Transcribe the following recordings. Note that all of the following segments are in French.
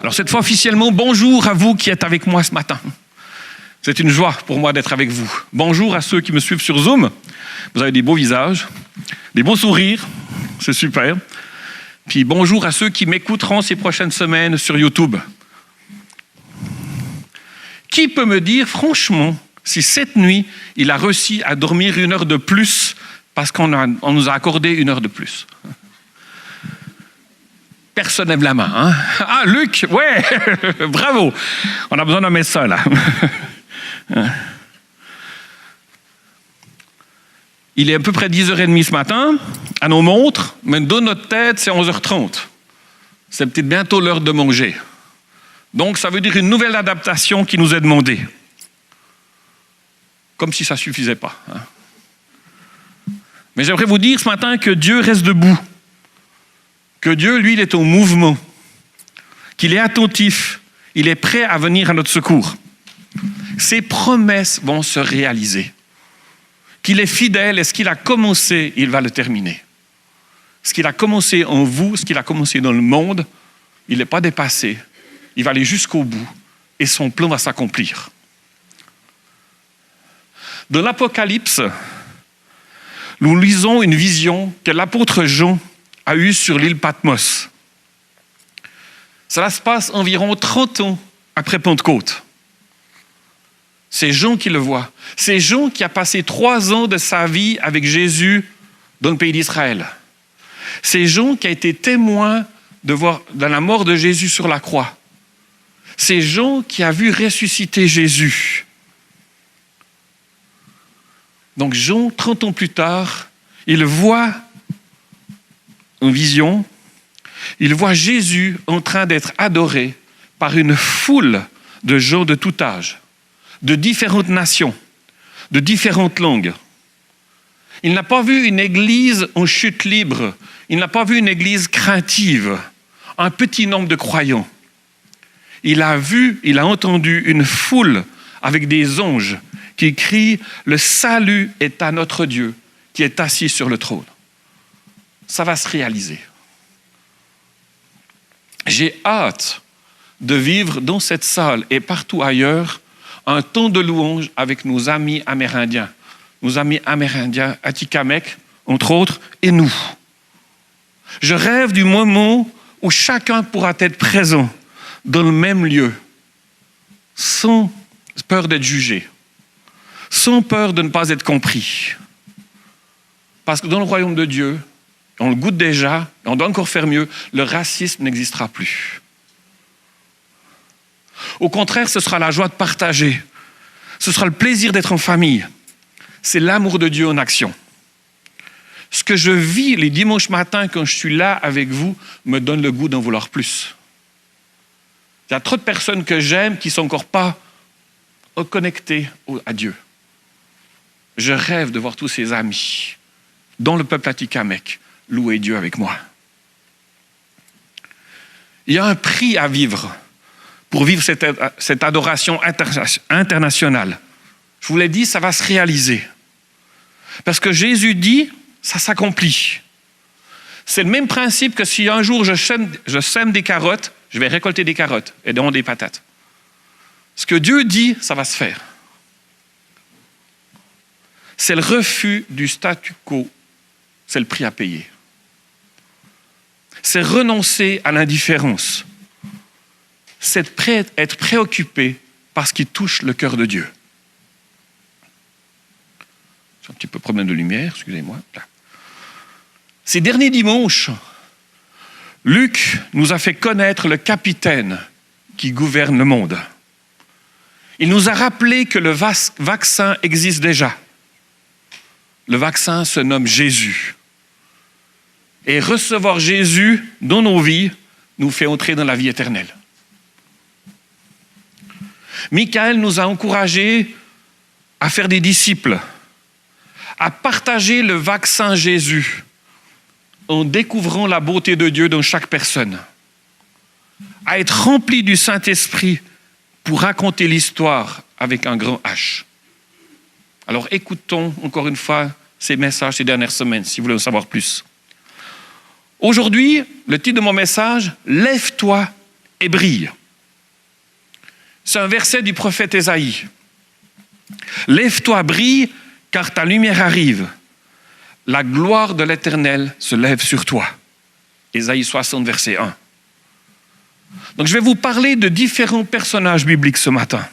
Alors cette fois officiellement, bonjour à vous qui êtes avec moi ce matin. C'est une joie pour moi d'être avec vous. Bonjour à ceux qui me suivent sur Zoom. Vous avez des beaux visages, des beaux sourires, c'est super. Puis bonjour à ceux qui m'écouteront ces prochaines semaines sur YouTube. Qui peut me dire franchement si cette nuit, il a réussi à dormir 1 heure de plus parce qu'on nous a accordé 1 heure de plus? Personne lève la main. Hein? Ah, Luc, ouais, bravo. On a besoin d'un médecin, là. Il est à peu près 10h30 ce matin, à nos montres, mais dans notre tête, c'est 11h30. C'est peut-être bientôt l'heure de manger. Donc, ça veut dire une nouvelle adaptation qui nous est demandée. Comme si ça ne suffisait pas. Hein? Mais j'aimerais vous dire ce matin que Dieu reste debout. Que Dieu, lui, il est au mouvement, qu'il est attentif, il est prêt à venir à notre secours. Ses promesses vont se réaliser. Qu'il est fidèle et ce qu'il a commencé, il va le terminer. Ce qu'il a commencé en vous, ce qu'il a commencé dans le monde, il n'est pas dépassé. Il va aller jusqu'au bout et son plan va s'accomplir. Dans l'Apocalypse, nous lisons une vision que l'apôtre Jean a eue sur l'île Patmos. Cela se passe environ 30 ans après Pentecôte. C'est Jean qui le voit. C'est Jean qui a passé 3 ans de sa vie avec Jésus dans le pays d'Israël. C'est Jean qui a été témoin de la mort de Jésus sur la croix. C'est Jean qui a vu ressusciter Jésus. Donc Jean, 30 ans plus tard, il voit en vision, il voit Jésus en train d'être adoré par une foule de gens de tout âge, de différentes nations, de différentes langues. Il n'a pas vu une église en chute libre, il n'a pas vu une église craintive, un petit nombre de croyants. Il a entendu une foule avec des anges qui crient « Le salut est à notre Dieu qui est assis sur le trône ». Ça va se réaliser. J'ai hâte de vivre dans cette salle et partout ailleurs un temps de louange avec nos amis amérindiens. Nos amis amérindiens, Atikamekw, entre autres, et nous. Je rêve du moment où chacun pourra être présent dans le même lieu, sans peur d'être jugé, sans peur de ne pas être compris. Parce que dans le royaume de Dieu, on le goûte déjà, et on doit encore faire mieux, le racisme n'existera plus. Au contraire, ce sera la joie de partager. Ce sera le plaisir d'être en famille. C'est l'amour de Dieu en action. Ce que je vis les dimanches matins quand je suis là avec vous me donne le goût d'en vouloir plus. Il y a trop de personnes que j'aime qui ne sont encore pas connectées à Dieu. Je rêve de voir tous ces amis dans le peuple Atikamekw louer Dieu avec moi. Il y a un prix à vivre pour vivre cette adoration internationale. Je vous l'ai dit, ça va se réaliser. Parce que Jésus dit, ça s'accomplit. C'est le même principe que si un jour je sème des carottes, je vais récolter des carottes et donc des patates. Ce que Dieu dit, ça va se faire. C'est le refus du statu quo. C'est le prix à payer. C'est renoncer à l'indifférence. C'est être préoccupé par ce qui touche le cœur de Dieu. C'est un petit peu problème de lumière, excusez-moi. Là. Ces derniers dimanches, Luc nous a fait connaître le capitaine qui gouverne le monde. Il nous a rappelé que le vaccin existe déjà. Le vaccin se nomme Jésus. Et recevoir Jésus dans nos vies nous fait entrer dans la vie éternelle. Michael nous a encouragés à faire des disciples, à partager le vaccin Jésus en découvrant la beauté de Dieu dans chaque personne, à être remplis du Saint-Esprit pour raconter l'histoire avec un grand H. Alors écoutons encore une fois ces messages ces dernières semaines, si vous voulez en savoir plus. Aujourd'hui, le titre de mon message, « Lève-toi et brille. C'est un verset du prophète Ésaïe. Lève-toi, brille, car ta lumière arrive. La gloire de l'Éternel se lève sur toi. Ésaïe 60, verset 1. Donc je vais vous parler de différents personnages bibliques ce matin.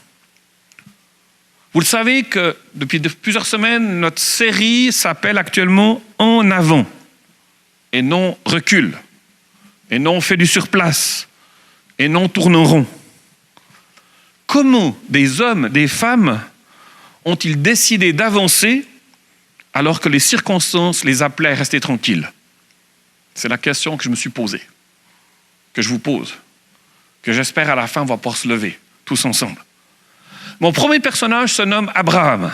Vous le savez que depuis plusieurs semaines, notre série s'appelle actuellement « En avant » et non « Recule » et non « Fais du surplace » et non « Tourne rond ». Comment des hommes, des femmes ont-ils décidé d'avancer alors que les circonstances les appelaient à rester tranquilles? C'est la question que je me suis posée, que je vous pose, que j'espère à la fin on va pouvoir se lever, tous ensemble. Mon premier personnage se nomme Abraham.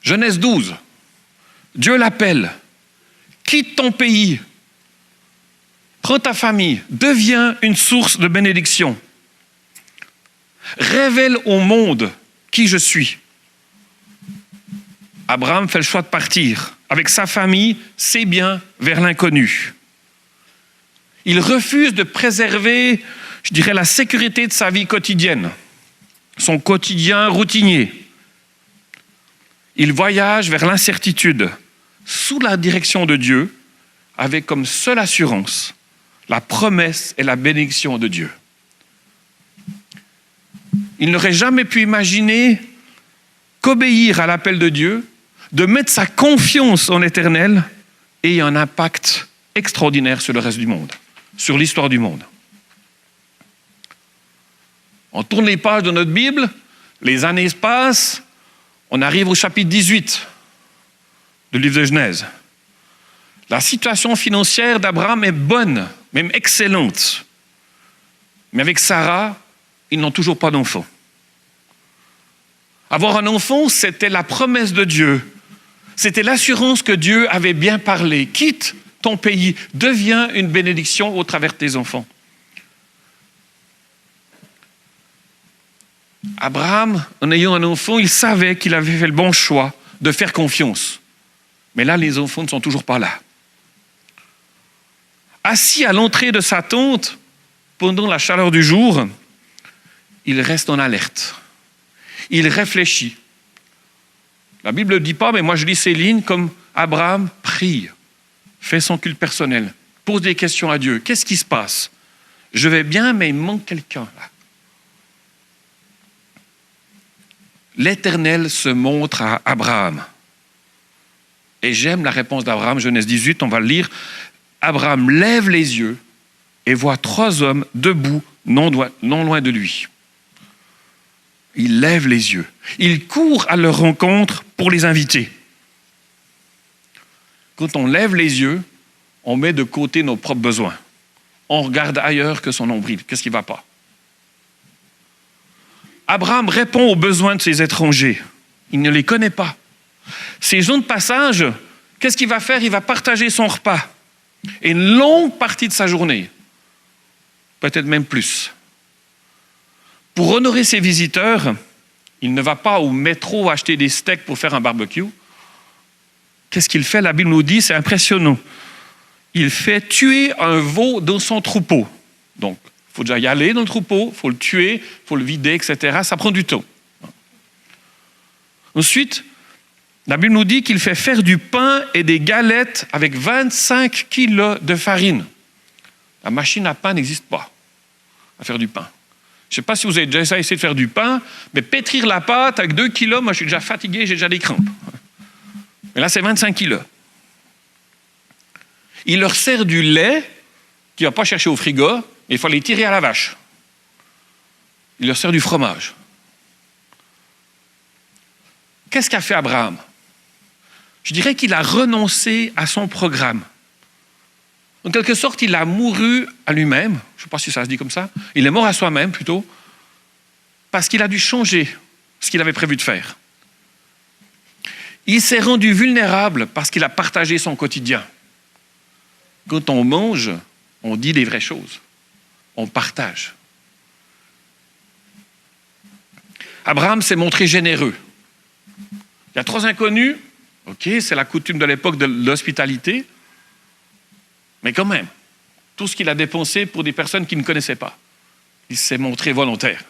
Genèse 12. Dieu l'appelle. Quitte ton pays. Prends ta famille. Deviens une source de bénédiction. Révèle au monde qui je suis. Abraham fait le choix de partir avec sa famille, ses biens, vers l'inconnu. Il refuse de préserver, je dirais, la sécurité de sa vie quotidienne, son quotidien routinier. Il voyage vers l'incertitude, sous la direction de Dieu, avec comme seule assurance la promesse et la bénédiction de Dieu. Il n'aurait jamais pu imaginer qu'obéir à l'appel de Dieu, de mettre sa confiance en l'Éternel, ait un impact extraordinaire sur le reste du monde, sur l'histoire du monde. On tourne les pages de notre Bible, les années passent, on arrive au chapitre 18 du livre de Genèse. La situation financière d'Abraham est bonne, même excellente. Mais avec Sarah, ils n'ont toujours pas d'enfant. Avoir un enfant, c'était la promesse de Dieu. C'était l'assurance que Dieu avait bien parlé. Quitte ton pays, deviens une bénédiction au travers de tes enfants. Abraham, en ayant un enfant, il savait qu'il avait fait le bon choix de faire confiance. Mais là, les enfants ne sont toujours pas là. Assis à l'entrée de sa tente, pendant la chaleur du jour, il reste en alerte. Il réfléchit. La Bible ne dit pas, mais moi je lis ces lignes comme Abraham prie, fait son culte personnel, pose des questions à Dieu. Qu'est-ce qui se passe? Je vais bien, mais il manque quelqu'un là. L'Éternel se montre à Abraham. Et j'aime la réponse d'Abraham, Genèse 18, on va le lire. Abraham lève les yeux et voit 3 hommes debout, non loin de lui. Il lève les yeux. Il court à leur rencontre pour les inviter. Quand on lève les yeux, on met de côté nos propres besoins. On regarde ailleurs que son nombril. Qu'est-ce qui ne va pas? Abraham répond aux besoins de ces étrangers. Il ne les connaît pas. Ces gens de passage, qu'est-ce qu'il va faire? Il va partager son repas. Et une longue partie de sa journée. Peut-être même plus. Pour honorer ses visiteurs, il ne va pas au métro acheter des steaks pour faire un barbecue. Qu'est-ce qu'il fait? La Bible nous dit, c'est impressionnant. Il fait tuer un veau dans son troupeau. Donc, il faut déjà y aller dans le troupeau, il faut le tuer, il faut le vider, etc. Ça prend du temps. Ensuite, la Bible nous dit qu'il fait faire du pain et des galettes avec 25 kilos de farine. La machine à pain n'existe pas, à faire du pain. Je ne sais pas si vous avez déjà essayé de faire du pain, mais pétrir la pâte avec 2 kilos, moi je suis déjà fatigué, j'ai déjà des crampes. Mais là, c'est 25 kilos. Il leur sert du lait qu'il ne va pas chercher au frigo, mais il faut les tirer à la vache. Il leur sert du fromage. Qu'est-ce qu'a fait Abraham? Je dirais qu'il a renoncé à son programme. En quelque sorte, il a mouru à lui-même. Je ne sais pas si ça se dit comme ça. Il est mort à soi-même plutôt, parce qu'il a dû changer ce qu'il avait prévu de faire. Il s'est rendu vulnérable parce qu'il a partagé son quotidien. Quand on mange, on dit des vraies choses. On partage. Abraham s'est montré généreux. Il y a 3 inconnus. Ok, c'est la coutume de l'époque de l'hospitalité. Mais quand même, tout ce qu'il a dépensé pour des personnes qu'il ne connaissait pas. Il s'est montré volontaire.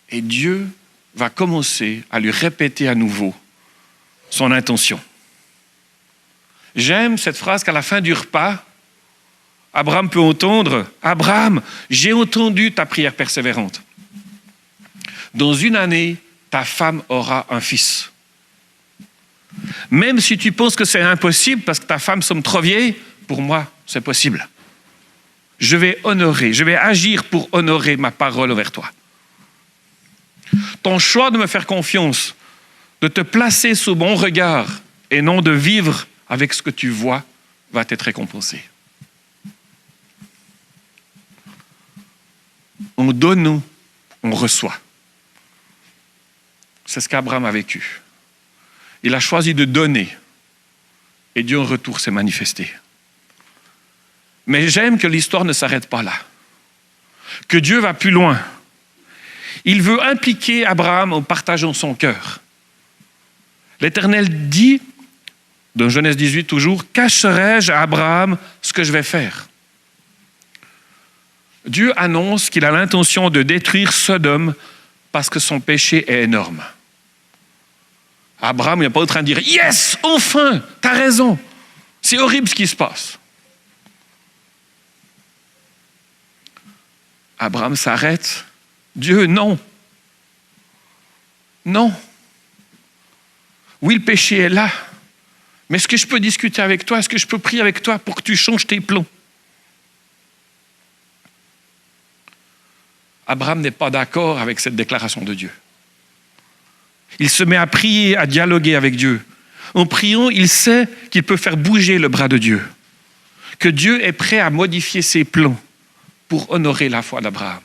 Et Dieu va commencer à lui répéter à nouveau son intention. J'aime cette phrase qu'à la fin du repas, Abraham peut entendre « Abraham, j'ai entendu ta prière persévérante. Dans 1 année, ta femme aura un fils. Même si tu penses que c'est impossible parce que ta femme semble trop vieille, pour moi, c'est possible. Je vais agir pour honorer ma parole envers toi. Ton choix de me faire confiance, de te placer sous mon regard et non de vivre avec ce que tu vois, va être récompensé. En donnant, on reçoit. C'est ce qu'Abraham a vécu. Il a choisi de donner et Dieu en retour s'est manifesté. Mais j'aime que l'histoire ne s'arrête pas là. Que Dieu va plus loin. Il veut impliquer Abraham en partageant son cœur. L'Éternel dit, dans Genèse 18 toujours, « Cacherai-je à Abraham ce que je vais faire ?» Dieu annonce qu'il a l'intention de détruire Sodome parce que son péché est énorme. Abraham n'est pas en train de dire « Yes, enfin, t'as raison, c'est horrible ce qui se passe. » Abraham s'arrête. Dieu, non. Non. Oui, le péché est là. Mais est-ce que je peux discuter avec toi? Est-ce que je peux prier avec toi pour que tu changes tes plans? Abraham n'est pas d'accord avec cette déclaration de Dieu. Il se met à prier, à dialoguer avec Dieu. En priant, il sait qu'il peut faire bouger le bras de Dieu. Que Dieu est prêt à modifier ses plans pour honorer la foi d'Abraham.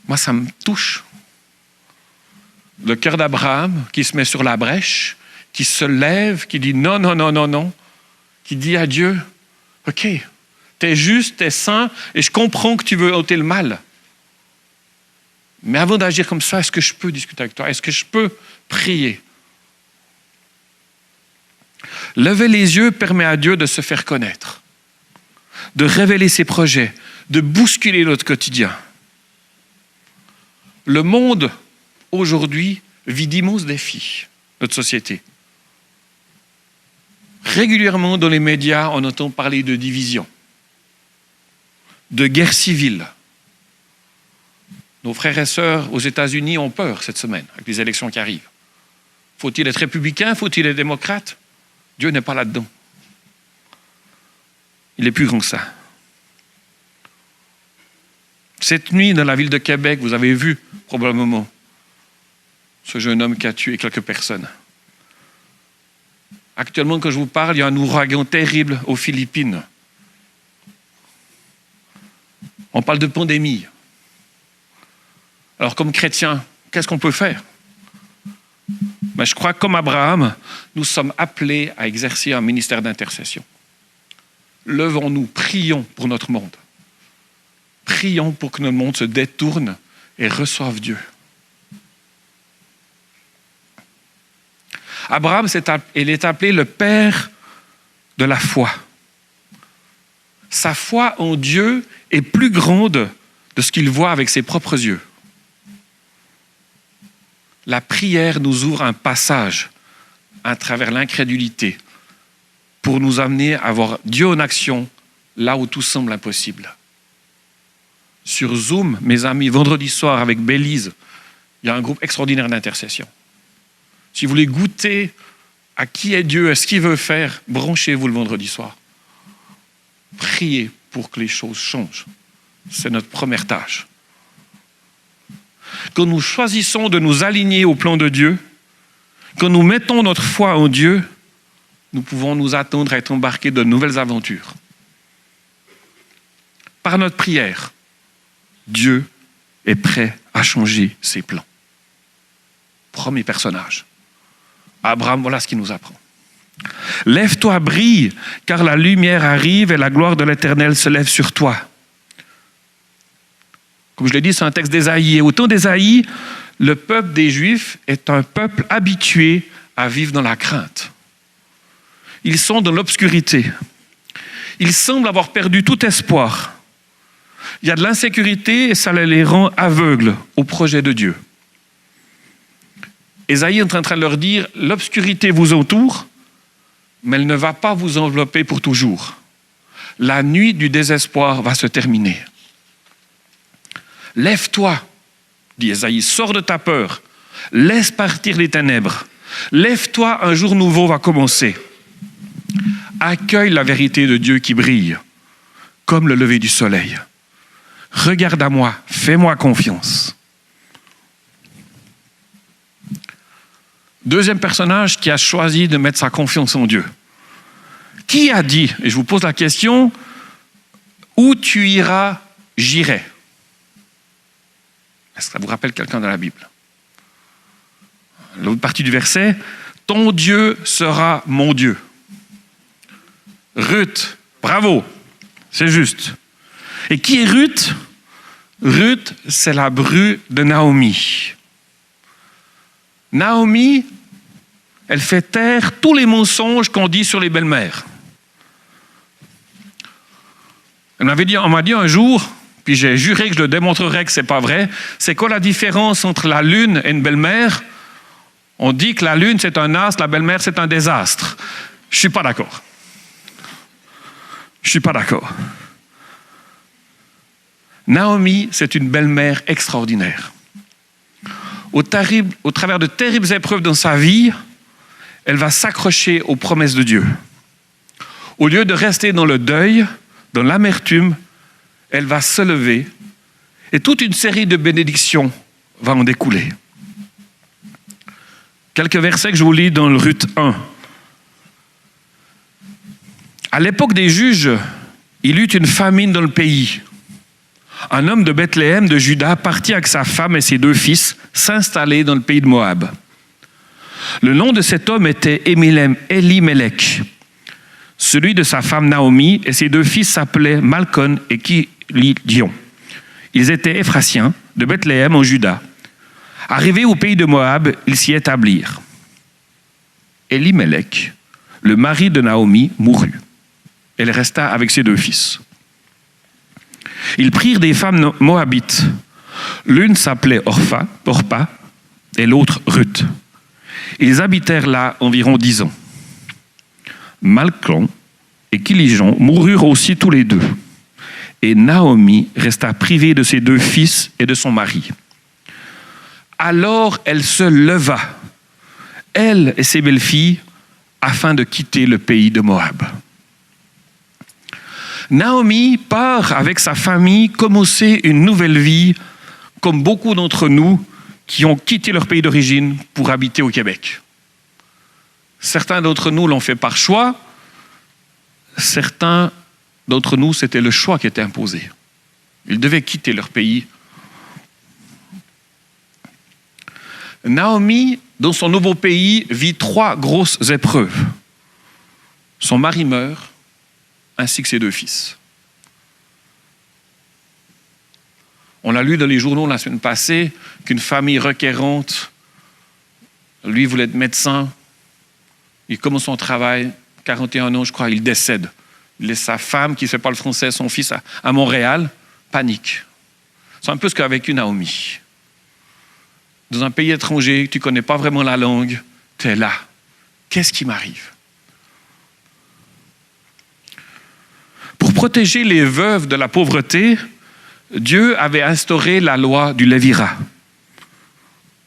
Moi, ça me touche. Le cœur d'Abraham qui se met sur la brèche, qui se lève, qui dit non, non, non, non, non, qui dit à Dieu, ok, t'es juste, t'es saint, et je comprends que tu veux ôter le mal. Mais avant d'agir comme ça, est-ce que je peux discuter avec toi? Est-ce que je peux prier? Lever les yeux permet à Dieu de se faire connaître, de révéler ses projets, de bousculer notre quotidien. Le monde, aujourd'hui, vit d'immenses défis, notre société. Régulièrement, dans les médias, on entend parler de division, de guerre civile. Nos frères et sœurs aux États-Unis ont peur cette semaine, avec les élections qui arrivent. Faut-il être républicain? Faut-il être démocrate? Dieu n'est pas là-dedans. Il est plus grand que ça. Cette nuit, dans la ville de Québec, vous avez vu probablement ce jeune homme qui a tué quelques personnes. Actuellement, quand je vous parle, il y a un ouragan terrible aux Philippines. On parle de pandémie. Alors, comme chrétiens, qu'est-ce qu'on peut faire? Mais je crois que comme Abraham, nous sommes appelés à exercer un ministère d'intercession. Levons-nous, prions pour notre monde. Prions pour que notre monde se détourne et reçoive Dieu. Abraham, il est appelé le père de la foi. Sa foi en Dieu est plus grande de ce qu'il voit avec ses propres yeux. La prière nous ouvre un passage à travers l'incrédulité pour nous amener à voir Dieu en action là où tout semble impossible. Sur Zoom, mes amis, vendredi soir avec Bélise, il y a un groupe extraordinaire d'intercession. Si vous voulez goûter à qui est Dieu et ce qu'il veut faire, branchez-vous le vendredi soir. Priez pour que les choses changent. C'est notre première tâche. Quand nous choisissons de nous aligner au plan de Dieu, quand nous mettons notre foi en Dieu, nous pouvons nous attendre à être embarqués de nouvelles aventures. Par notre prière, Dieu est prêt à changer ses plans. Premier personnage. Abraham, voilà ce qu'il nous apprend. Lève-toi, brille, car la lumière arrive et la gloire de l'Éternel se lève sur toi. Comme je l'ai dit, c'est un texte d'Ésaïe. Et au temps d'Ésaïe, le peuple des Juifs est un peuple habitué à vivre dans la crainte. Ils sont dans l'obscurité. Ils semblent avoir perdu tout espoir. Il y a de l'insécurité et ça les rend aveugles au projet de Dieu. Ésaïe est en train de leur dire, l'obscurité vous entoure, mais elle ne va pas vous envelopper pour toujours. La nuit du désespoir va se terminer. Lève-toi, dit Ésaïe, sors de ta peur, laisse partir les ténèbres. Lève-toi, un jour nouveau va commencer. Accueille la vérité de Dieu qui brille, comme le lever du soleil. Regarde à moi, fais-moi confiance. Deuxième personnage qui a choisi de mettre sa confiance en Dieu. Qui a dit, et je vous pose la question, où tu iras, j'irai. Est-ce que ça vous rappelle quelqu'un dans la Bible? L'autre partie du verset, ton Dieu sera mon Dieu. Ruth, bravo, c'est juste. Et qui est Ruth? Ruth, c'est la bru de Naomi. Naomi, elle fait taire tous les mensonges qu'on dit sur les belles-mères. On m'a dit un jour, puis j'ai juré que je le démontrerais que ce n'est pas vrai, c'est quoi la différence entre la lune et une belle-mère? On dit que la lune c'est un astre, la belle-mère c'est un désastre. Je ne suis pas d'accord. Je ne suis pas d'accord. Naomi, c'est une belle-mère extraordinaire. Au travers de terribles épreuves dans sa vie, elle va s'accrocher aux promesses de Dieu. Au lieu de rester dans le deuil, dans l'amertume, elle va se lever et toute une série de bénédictions va en découler. Quelques versets que je vous lis dans le Ruth 1. À l'époque des juges, il eut une famine dans le pays. Un homme de Bethléem, de Juda, partit avec sa femme et ses 2 fils s'installer dans le pays de Moab. Le nom de cet homme était Elimelech. Celui de sa femme Naomi et ses 2 fils s'appelaient Malcon et Kilion. Ils étaient Éphrasiens de Bethléem en Juda. Arrivés au pays de Moab, ils s'y établirent. Elimelech, le mari de Naomi, mourut. Elle resta avec ses 2 fils. Ils prirent des femmes moabites. L'une s'appelait Orpa et l'autre Ruth. Ils habitèrent là environ 10 ans. Malcon et Kilion moururent aussi tous les 2. Et Naomi resta privée de ses 2 fils et de son mari. Alors elle se leva, elle et ses belles-filles, afin de quitter le pays de Moab. Naomi part avec sa famille commencer une nouvelle vie, comme beaucoup d'entre nous qui ont quitté leur pays d'origine pour habiter au Québec. Certains d'entre nous l'ont fait par choix, certains d'entre nous, c'était le choix qui était imposé. Ils devaient quitter leur pays. Naomi, dans son nouveau pays, vit 3 grosses épreuves. Son mari meurt, ainsi que ses 2 fils. On a lu dans les journaux la semaine passée qu'une famille requérante, lui voulait être médecin, il commence son travail, 41 ans je crois, il décède. Il laisse sa femme qui ne fait pas le français, son fils à Montréal, panique. C'est un peu ce qu'a vécu Naomi. Dans un pays étranger, tu ne connais pas vraiment la langue, tu es là. Qu'est-ce qui m'arrive? Pour protéger les veuves de la pauvreté, Dieu avait instauré la loi du lévirat.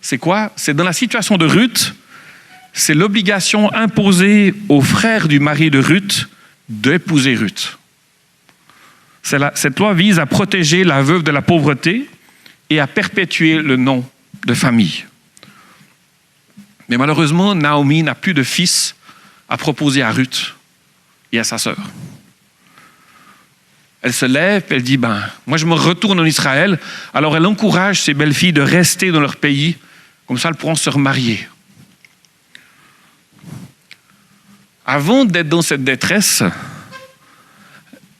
C'est quoi? C'est dans la situation de Ruth, c'est l'obligation imposée aux frères du mari de Ruth d'épouser Ruth. Cette loi vise à protéger la veuve de la pauvreté et à perpétuer le nom de famille. Mais malheureusement, Naomi n'a plus de fils à proposer à Ruth et à sa sœur. Elle se lève et elle dit, moi je me retourne en Israël. Alors elle encourage ses belles-filles de rester dans leur pays, comme ça elles pourront se remarier. Avant d'être dans cette détresse,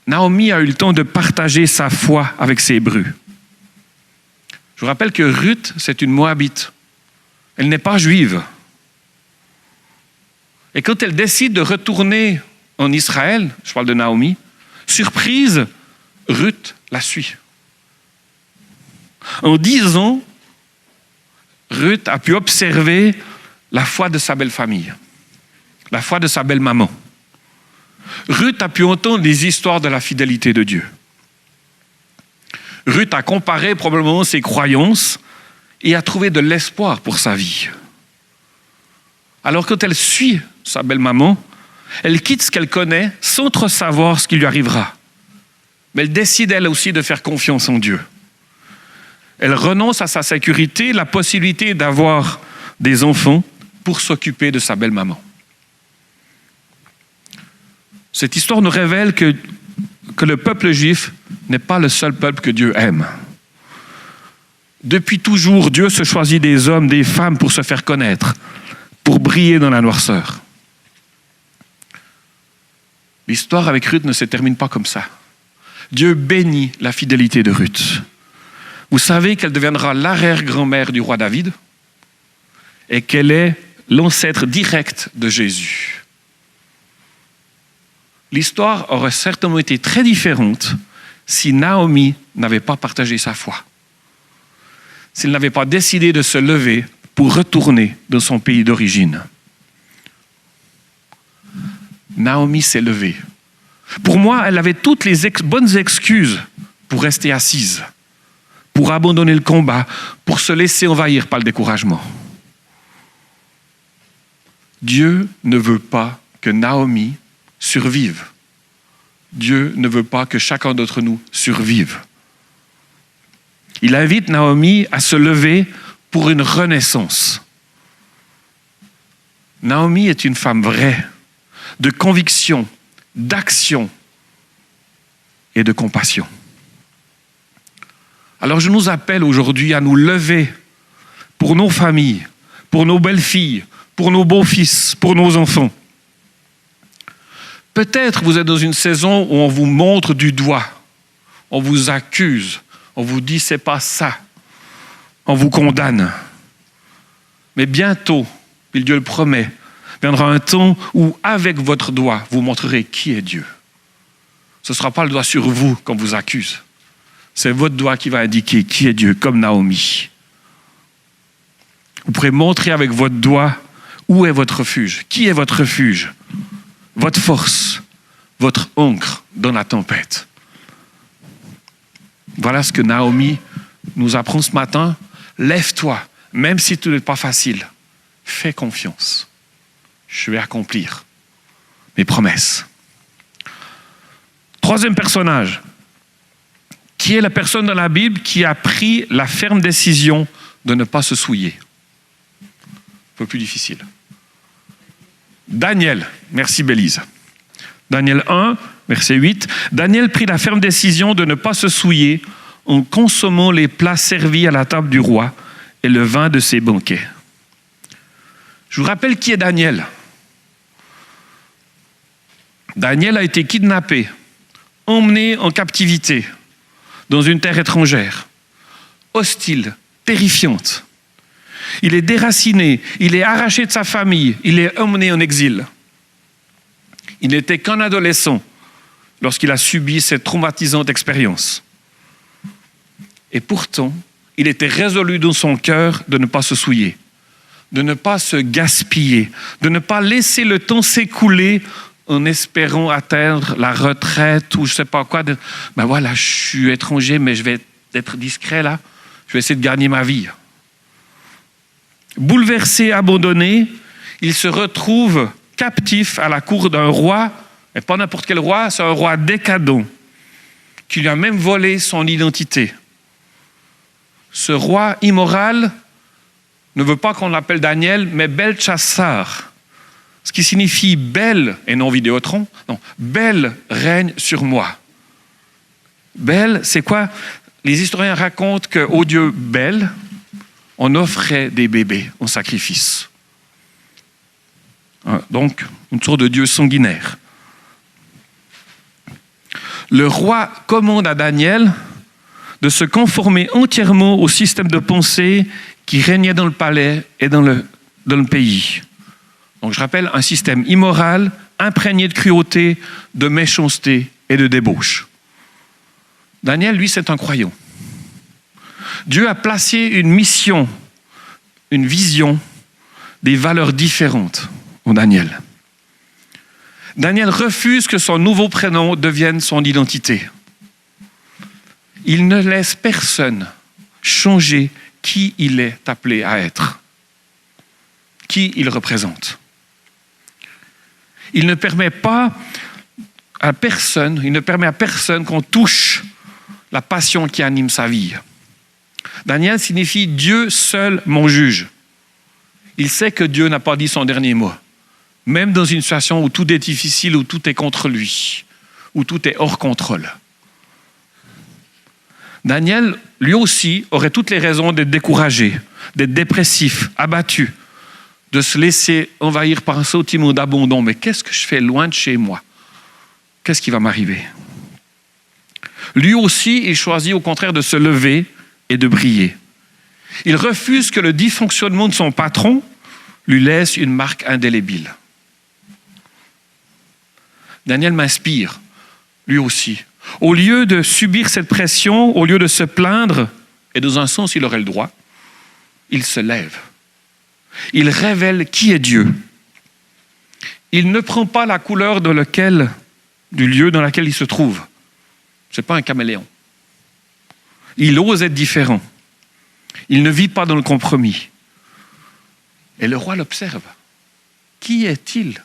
Naomi a eu le temps de partager sa foi avec ses brus. Je vous rappelle que Ruth, c'est une Moabite. Elle n'est pas juive. Et quand elle décide de retourner en Israël, je parle de Naomi, surprise, Ruth la suit. En 10 ans, Ruth a pu observer la foi de sa belle famille, la foi de sa belle maman. Ruth a pu entendre les histoires de la fidélité de Dieu. Ruth a comparé probablement ses croyances et a trouvé de l'espoir pour sa vie. Alors quand elle suit sa belle maman, elle quitte ce qu'elle connaît sans trop savoir ce qui lui arrivera. Mais elle décide elle aussi de faire confiance en Dieu. Elle renonce à sa sécurité, la possibilité d'avoir des enfants pour s'occuper de sa belle maman. Cette histoire nous révèle que le peuple juif n'est pas le seul peuple que Dieu aime. Depuis toujours, Dieu se choisit des hommes, des femmes pour se faire connaître, pour briller dans la noirceur. L'histoire avec Ruth ne se termine pas comme ça. Dieu bénit la fidélité de Ruth. Vous savez qu'elle deviendra l'arrière-grand-mère du roi David et qu'elle est l'ancêtre direct de Jésus. L'histoire aurait certainement été très différente si Naomi n'avait pas partagé sa foi. S'il n'avait pas décidé de se lever pour retourner dans son pays d'origine. Naomi s'est levée. Pour moi, elle avait toutes les bonnes excuses pour rester assise, pour abandonner le combat, pour se laisser envahir par le découragement. Dieu ne veut pas que Naomi survive. Dieu ne veut pas que chacun d'entre nous survive. Il invite Naomi à se lever pour une renaissance. Naomi est une femme vraie, de conviction, d'action et de compassion. Alors je nous appelle aujourd'hui à nous lever pour nos familles, pour nos belles-filles, pour nos beaux-fils, pour nos enfants. Peut-être vous êtes dans une saison où on vous montre du doigt, on vous accuse, on vous dit c'est pas ça, on vous condamne. Mais bientôt, puis Dieu le promet, viendra un temps où avec votre doigt, vous montrerez qui est Dieu. Ce ne sera pas le doigt sur vous qu'on vous accuse. C'est votre doigt qui va indiquer qui est Dieu, comme Naomi. Vous pourrez montrer avec votre doigt où est votre refuge. Qui est votre refuge? Votre force, votre ancre dans la tempête. Voilà ce que Naomi nous apprend ce matin. Lève-toi, même si tout n'est pas facile. Fais confiance. Je vais accomplir mes promesses. Troisième personnage. Qui est la personne dans la Bible qui a pris la ferme décision de ne pas se souiller? Un peu plus difficile. Daniel. Merci Bélise. Daniel 1, verset 8. Daniel prit la ferme décision de ne pas se souiller en consommant les plats servis à la table du roi et le vin de ses banquets. Je vous rappelle qui est Daniel. Daniel a été kidnappé, emmené en captivité dans une terre étrangère, hostile, terrifiante. Il est déraciné, il est arraché de sa famille, il est emmené en exil. Il n'était qu'un adolescent lorsqu'il a subi cette traumatisante expérience. Et pourtant, il était résolu dans son cœur de ne pas se souiller, de ne pas se gaspiller, de ne pas laisser le temps s'écouler en espérant atteindre la retraite ou je ne sais pas quoi. Ben voilà, je suis étranger, mais je vais être discret là. Je vais essayer de gagner ma vie. Bouleversé, abandonné, il se retrouve captif à la cour d'un roi, et pas n'importe quel roi, c'est un roi décadent, qui lui a même volé son identité. Ce roi immoral ne veut pas qu'on l'appelle Daniel, mais Belchassar, ce qui signifie Bel, et non Vidéotron, non, Bel règne sur moi. Bel, c'est quoi? Les historiens racontent qu'au dieu Bel, on offrait des bébés en sacrifice. Donc, une sorte de dieu sanguinaire. Le roi commande à Daniel de se conformer entièrement au système de pensée qui régnait dans le palais et dans le pays. Donc je rappelle, un système immoral, imprégné de cruauté, de méchanceté et de débauche. Daniel, lui, c'est un croyant. Dieu a placé une mission, une vision, des valeurs différentes en Daniel. Daniel refuse que son nouveau prénom devienne son identité. Il ne laisse personne changer qui il est appelé à être, qui il représente. Il ne permet à personne qu'on touche la passion qui anime sa vie. Daniel signifie Dieu seul mon juge. Il sait que Dieu n'a pas dit son dernier mot, même dans une situation où tout est difficile, où tout est contre lui, où tout est hors contrôle. Daniel, lui aussi, aurait toutes les raisons d'être découragé, d'être dépressif, abattu, de se laisser envahir par un sentiment d'abandon. Mais qu'est-ce que je fais loin de chez moi? Qu'est-ce qui va m'arriver? Lui aussi, il choisit au contraire de se lever et de briller. Il refuse que le dysfonctionnement de son patron lui laisse une marque indélébile. Daniel m'inspire, lui aussi. Au lieu de subir cette pression, au lieu de se plaindre, et dans un sens il aurait le droit, il se lève. Il révèle qui est Dieu. Il ne prend pas la couleur du lieu dans lequel il se trouve. Ce n'est pas un caméléon. Il ose être différent. Il ne vit pas dans le compromis. Et le roi l'observe. Qui est-il?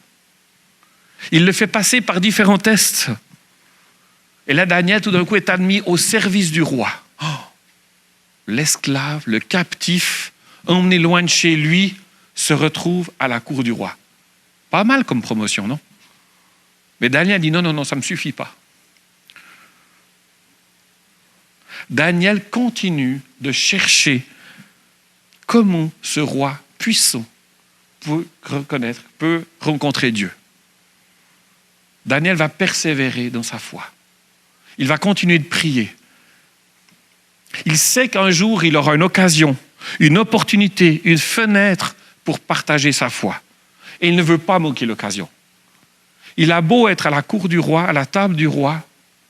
Il le fait passer par différents tests. Et là, Daniel, tout d'un coup, est admis au service du roi. Oh, l'esclave, le captif, emmené loin de chez lui, se retrouve à la cour du roi. Pas mal comme promotion, non? Mais Daniel dit non, ça ne me suffit pas. Daniel continue de chercher comment ce roi puissant peut rencontrer Dieu. Daniel va persévérer dans sa foi. Il va continuer de prier. Il sait qu'un jour, il aura une occasion, une opportunité, une fenêtre pour partager sa foi. Et il ne veut pas manquer l'occasion. Il a beau être à la cour du roi, à la table du roi,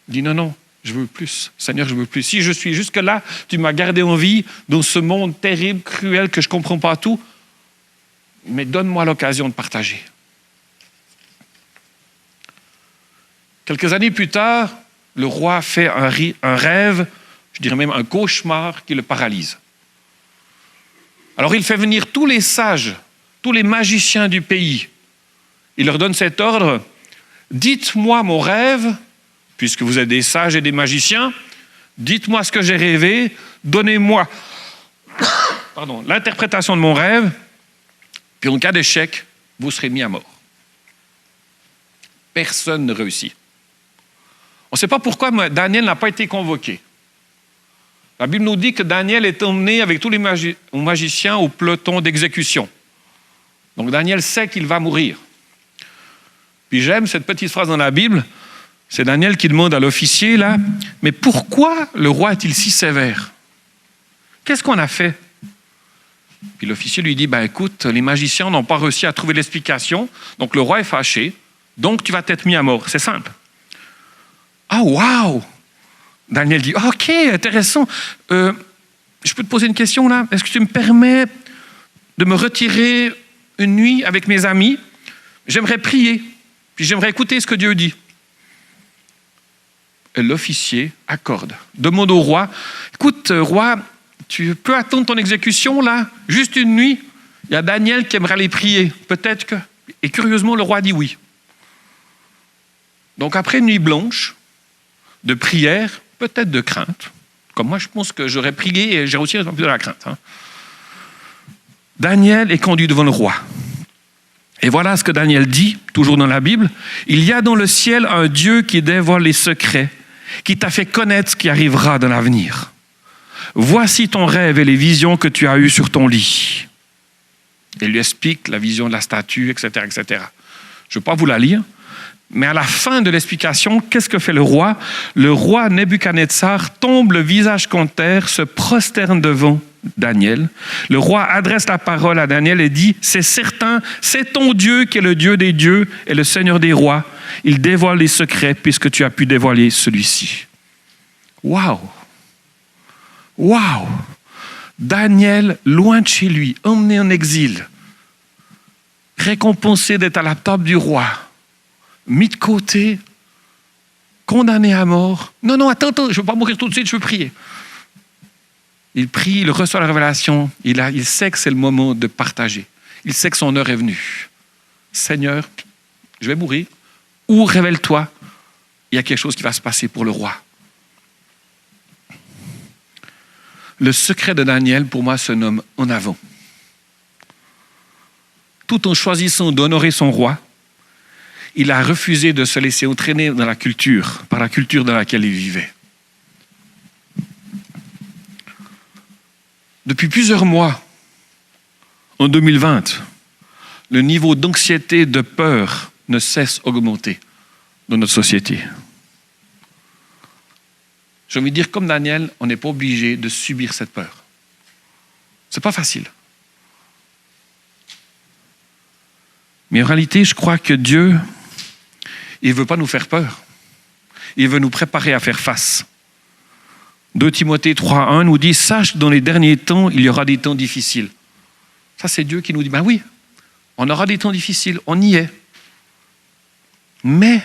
il dit non, je veux plus. Seigneur, je veux plus. Si je suis jusque-là, tu m'as gardé en vie dans ce monde terrible, cruel, que je ne comprends pas tout, mais donne-moi l'occasion de partager. Quelques années plus tard, le roi fait un rêve, je dirais même un cauchemar qui le paralyse. Alors il fait venir tous les sages, tous les magiciens du pays. Il leur donne cet ordre, dites-moi mon rêve, puisque vous êtes des sages et des magiciens, dites-moi ce que j'ai rêvé, donnez-moi l'interprétation de mon rêve, puis en cas d'échec, vous serez mis à mort. Personne ne réussit. On ne sait pas pourquoi Daniel n'a pas été convoqué. La Bible nous dit que Daniel est emmené avec tous les magiciens au peloton d'exécution. Donc Daniel sait qu'il va mourir. Puis j'aime cette petite phrase dans la Bible, c'est Daniel qui demande à l'officier là, mais pourquoi le roi est-il si sévère? Qu'est-ce qu'on a fait? Puis l'officier lui dit, écoute, les magiciens n'ont pas réussi à trouver l'explication, donc le roi est fâché, donc tu vas t'être mis à mort. C'est simple. Ah, waouh! Daniel dit, ok, intéressant. Je peux te poser une question là? Est-ce que tu me permets de me retirer une nuit avec mes amis? J'aimerais prier, puis j'aimerais écouter ce que Dieu dit. Et l'officier accorde. Demande au roi, écoute, roi, tu peux attendre ton exécution là, juste une nuit? Il y a Daniel qui aimerait aller prier, peut-être que... Et curieusement, le roi dit oui. Donc après une nuit blanche, de prière, peut-être de crainte, comme moi je pense que j'aurais prié et j'ai aussi un peu de la crainte. Daniel est conduit devant le roi. Et voilà ce que Daniel dit, toujours dans la Bible. Il y a dans le ciel un Dieu qui dévoile les secrets, qui t'a fait connaître ce qui arrivera dans l'avenir. Voici ton rêve et les visions que tu as eues sur ton lit. Il lui explique la vision de la statue, etc., etc. Je ne vais pas vous la lire, Mais à la fin de l'explication, qu'est-ce que fait le roi? Le roi Nebuchadnezzar tombe le visage contre terre, se prosterne devant Daniel. Le roi adresse la parole à Daniel et dit, c'est certain, c'est ton Dieu qui est le Dieu des dieux et le Seigneur des rois. Il dévoile les secrets puisque tu as pu dévoiler celui-ci. Waouh! Waouh! Daniel, loin de chez lui, emmené en exil, récompensé d'être à la table du roi, mis de côté, condamné à mort. Non, attends, je ne veux pas mourir tout de suite, je veux prier. Il prie, il reçoit la révélation, il sait que c'est le moment de partager. Il sait que son heure est venue. Seigneur, je vais mourir, ou révèle-toi, il y a quelque chose qui va se passer pour le roi. Le secret de Daniel, pour moi, se nomme en avant. Tout en choisissant d'honorer son roi, il a refusé de se laisser entraîner dans la culture, par la culture dans laquelle il vivait. Depuis plusieurs mois, en 2020, le niveau d'anxiété, de peur ne cesse d'augmenter dans notre société. J'ai envie de dire, comme Daniel, on n'est pas obligé de subir cette peur. Ce n'est pas facile. Mais en réalité, je crois que Dieu, il ne veut pas nous faire peur. Il veut nous préparer à faire face. 2 Timothée 3,1 nous dit « Sache que dans les derniers temps, il y aura des temps difficiles. » Ça, c'est Dieu qui nous dit « Ben oui, on aura des temps difficiles, on y est. Mais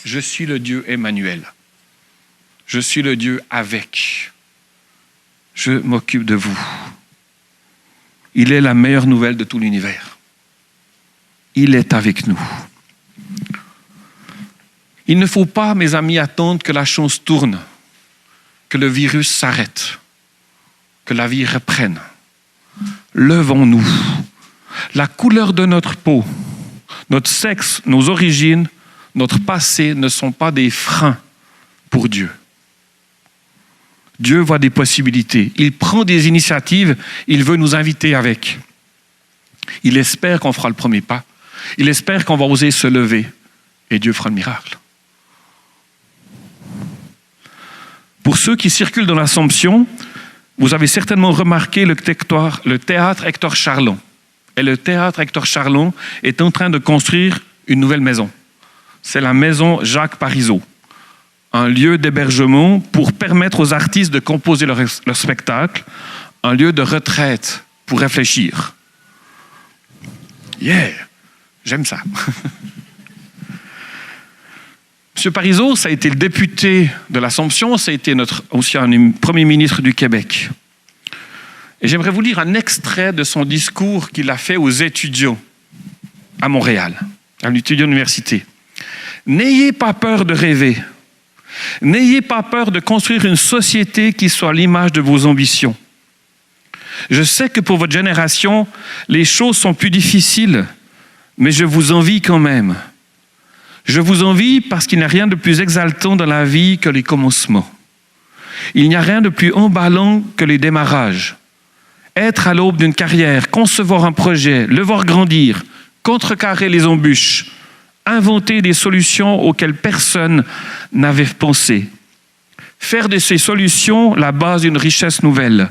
je suis le Dieu Emmanuel. Je suis le Dieu avec. Je m'occupe de vous. Il est la meilleure nouvelle de tout l'univers. Il est avec nous. » Il ne faut pas, mes amis, attendre que la chose tourne, que le virus s'arrête, que la vie reprenne. Levons-nous. La couleur de notre peau, notre sexe, nos origines, notre passé ne sont pas des freins pour Dieu. Dieu voit des possibilités. Il prend des initiatives, il veut nous inviter avec. Il espère qu'on fera le premier pas. Il espère qu'on va oser se lever et Dieu fera le miracle. Pour ceux qui circulent dans l'Assomption, vous avez certainement remarqué le théâtre Hector Charlon. Et le théâtre Hector Charlon est en train de construire une nouvelle maison. C'est la maison Jacques Parizeau, un lieu d'hébergement pour permettre aux artistes de composer leur spectacle, un lieu de retraite pour réfléchir. Yeah, j'aime ça. M. Parizeau, ça a été le député de l'Assomption, ça a été notre ancien Premier ministre du Québec. Et j'aimerais vous lire un extrait de son discours qu'il a fait aux étudiants à Montréal, à l'étudiant université. « N'ayez pas peur de rêver. N'ayez pas peur de construire une société qui soit l'image de vos ambitions. Je sais que pour votre génération, les choses sont plus difficiles, mais je vous envie quand même. Je vous envie parce qu'il n'y a rien de plus exaltant dans la vie que les commencements. Il n'y a rien de plus emballant que les démarrages. Être à l'aube d'une carrière, concevoir un projet, le voir grandir, contrecarrer les embûches, inventer des solutions auxquelles personne n'avait pensé. Faire de ces solutions la base d'une richesse nouvelle.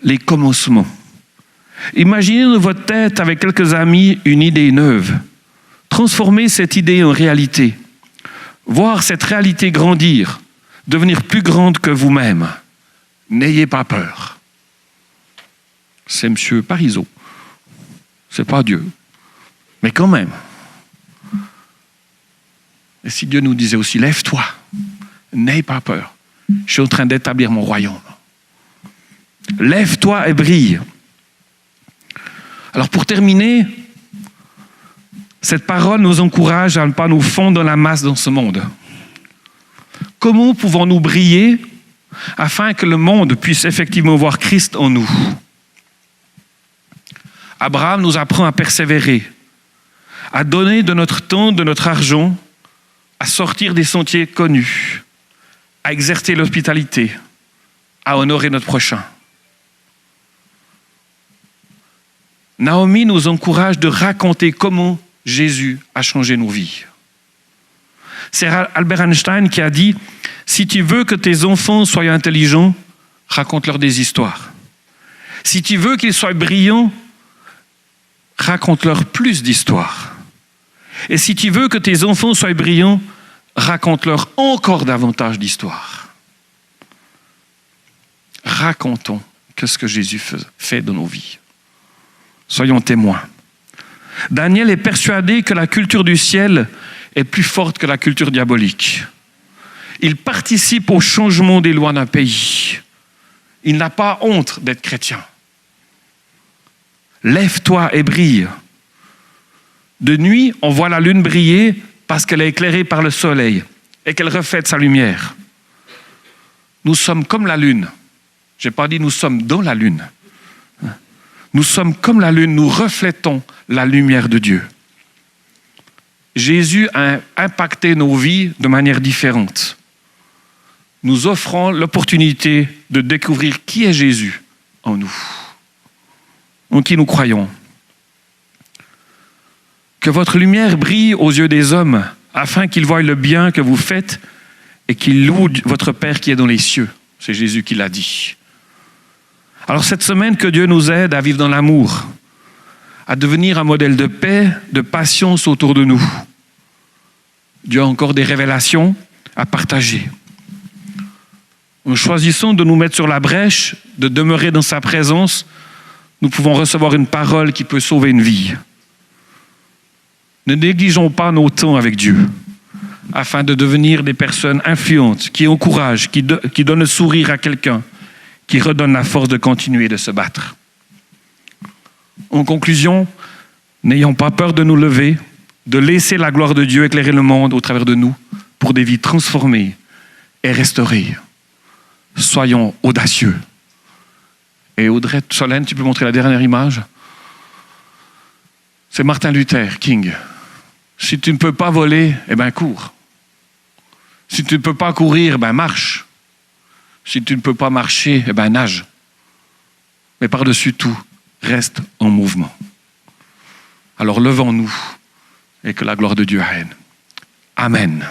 Les commencements. Imaginez dans votre tête avec quelques amis une idée neuve. Transformer cette idée en réalité. Voir cette réalité grandir, devenir plus grande que vous-même. N'ayez pas peur. C'est M. Parizeau. C'est pas Dieu. Mais quand même. Et si Dieu nous disait aussi, lève-toi, n'aie pas peur. Je suis en train d'établir mon royaume. Lève-toi et brille. Alors pour terminer, cette parole nous encourage à ne pas nous fondre dans la masse dans ce monde. Comment pouvons-nous briller afin que le monde puisse effectivement voir Christ en nous? Abraham nous apprend à persévérer, à donner de notre temps, de notre argent, à sortir des sentiers connus, à exercer l'hospitalité, à honorer notre prochain. Naomi nous encourage de raconter comment Jésus a changé nos vies. C'est Albert Einstein qui a dit « Si tu veux que tes enfants soient intelligents, raconte-leur des histoires. Si tu veux qu'ils soient brillants, raconte-leur plus d'histoires. Et si tu veux que tes enfants soient brillants, raconte-leur encore davantage d'histoires. » Racontons ce que Jésus fait dans nos vies. Soyons témoins. Daniel est persuadé que la culture du ciel est plus forte que la culture diabolique. Il participe au changement des lois d'un pays. Il n'a pas honte d'être chrétien. Lève-toi et brille. De nuit, on voit la lune briller parce qu'elle est éclairée par le soleil et qu'elle reflète sa lumière. Nous sommes comme la lune. Je n'ai pas dit nous sommes dans la lune. Nous sommes comme la lune, nous reflétons la lumière de Dieu. Jésus a impacté nos vies de manière différente. Nous offrons l'opportunité de découvrir qui est Jésus en nous, en qui nous croyons. Que votre lumière brille aux yeux des hommes, afin qu'ils voient le bien que vous faites et qu'ils louent votre Père qui est dans les cieux. C'est Jésus qui l'a dit. Alors cette semaine, que Dieu nous aide à vivre dans l'amour, à devenir un modèle de paix, de patience autour de nous. Dieu a encore des révélations à partager. En choisissant de nous mettre sur la brèche, de demeurer dans sa présence, nous pouvons recevoir une parole qui peut sauver une vie. Ne négligeons pas nos temps avec Dieu, afin de devenir des personnes influentes, qui encouragent, qui donnent le sourire à quelqu'un, qui redonnent la force de continuer de se battre. En conclusion, n'ayons pas peur de nous lever, de laisser la gloire de Dieu éclairer le monde au travers de nous pour des vies transformées et restaurées. Soyons audacieux. Et Audrey, Solène, tu peux montrer la dernière image? C'est Martin Luther King. Si tu ne peux pas voler, eh bien cours. Si tu ne peux pas courir, eh bien marche. Si tu ne peux pas marcher, eh bien nage. Mais par-dessus tout, reste en mouvement. Alors levons-nous et que la gloire de Dieu règne. Amen.